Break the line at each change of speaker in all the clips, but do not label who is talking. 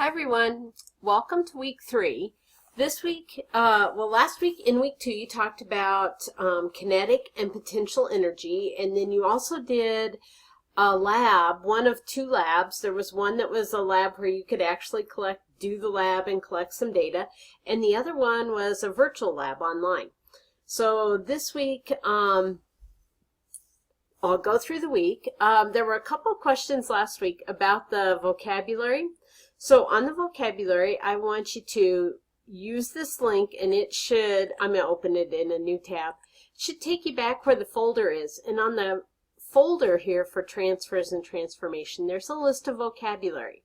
Hi everyone, welcome to week 3. This week, last week in week 2 you talked about kinetic and potential energy, and then you also did a lab, one of 2 labs. There was one that was a lab where you could actually do the lab and collect some data, and the other one was a virtual lab online. So this week, I'll go through the week. There were a couple of questions last week about the vocabulary. So on the vocabulary, I want you to use this link, and it should, I'm going to open it in a new tab, it should take you back where the folder is. And on the folder here for transfers and transformation, there's a list of vocabulary.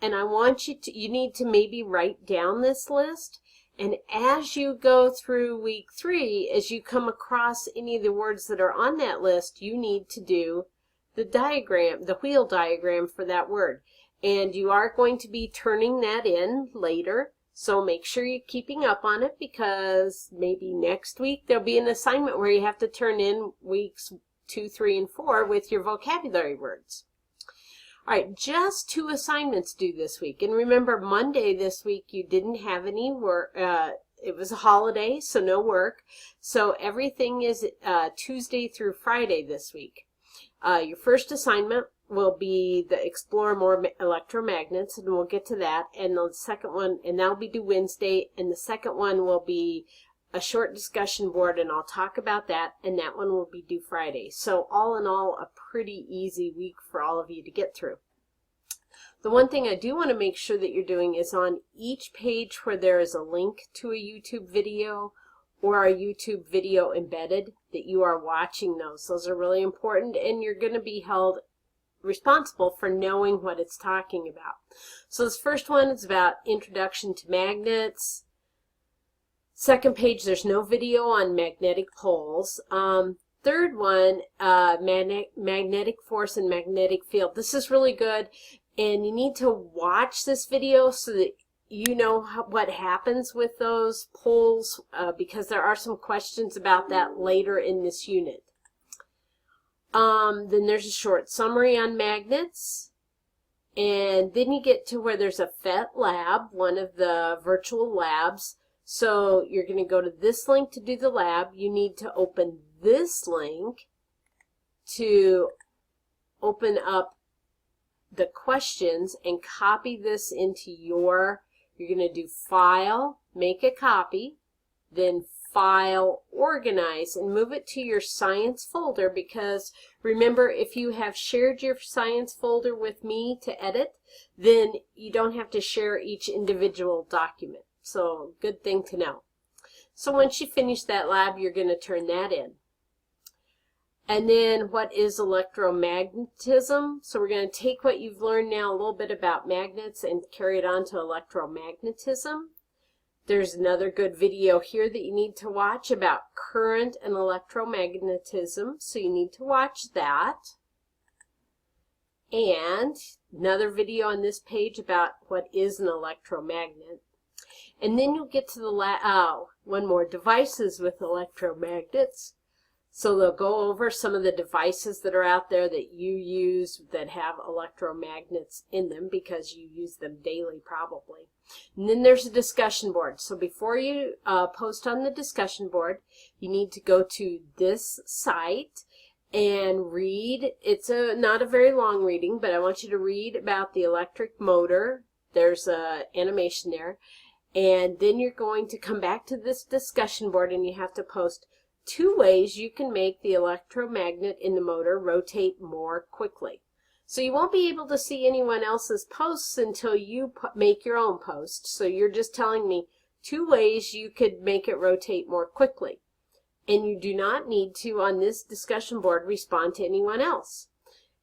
And I want you need to maybe write down this list. And as you go through week 3, as you come across any of the words that are on that list, you need to do the diagram, the wheel diagram for that word. And you are going to be turning that in later, so make sure you're keeping up on it, because maybe next week there'll be an assignment where you have to turn in weeks 2, 3, and 4 with your vocabulary words. All right, just 2 assignments due this week. And remember, Monday this week you didn't have any work. It was a holiday, so no work. So everything is Tuesday through Friday this week. Your first assignment will be the explore more electromagnets, and we'll get to that. And the second one, and that'll be due Wednesday, and the second one will be a short discussion board, and I'll talk about that, and that one will be due Friday. So all in all, a pretty easy week for all of you to get through. The one thing I do want to make sure that you're doing is on each page where there is a link to a YouTube video or a YouTube video embedded, that you are watching those. Those are really important, and you're going to be held responsible for knowing what it's talking about. So this first one is about introduction to magnets. Second page, there's no video on magnetic poles. Third one, magnetic force and magnetic field. This is really good, and you need to watch this video so that you know what happens with those poles, because there are some questions about that later in this unit. Then there's a short summary on magnets, and then you get to where there's a PhET lab, one of the virtual labs. So you're going to go to this link to do the lab. You need to open this link to open up the questions and copy this into you're going to do File, make a copy, then File, Organize, and move it to your Science folder, because remember, if you have shared your Science folder with me to edit, then you don't have to share each individual document. So, good thing to know. So once you finish that lab, you're going to turn that in. And then, what is electromagnetism? So we're going to take what you've learned now, a little bit about magnets, and carry it on to electromagnetism. There's another good video here that you need to watch about current and electromagnetism, so you need to watch that. And another video on this page about what is an electromagnet. And then you'll get to the one more, devices with electromagnets. So they'll go over some of the devices that are out there that you use that have electromagnets in them, because you use them daily probably. And then there's a discussion board. So before you post on the discussion board, you need to go to this site and read. It's not a very long reading, but I want you to read about the electric motor. There's an animation there. And then you're going to come back to this discussion board, and you have to post 2 ways you can make the electromagnet in the motor rotate more quickly. So you won't be able to see anyone else's posts until you make your own post. So you're just telling me 2 ways you could make it rotate more quickly. And you do not need to, on this discussion board, respond to anyone else.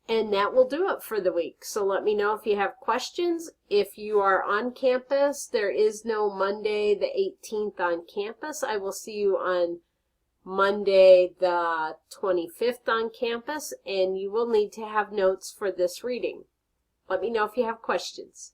And that will do it for the week. So let me know if you have questions. If you are on campus, there is no Monday the 18th on campus. I will see you on Monday the 25th on campus, and you will need to have notes for this reading. Let me know if you have questions.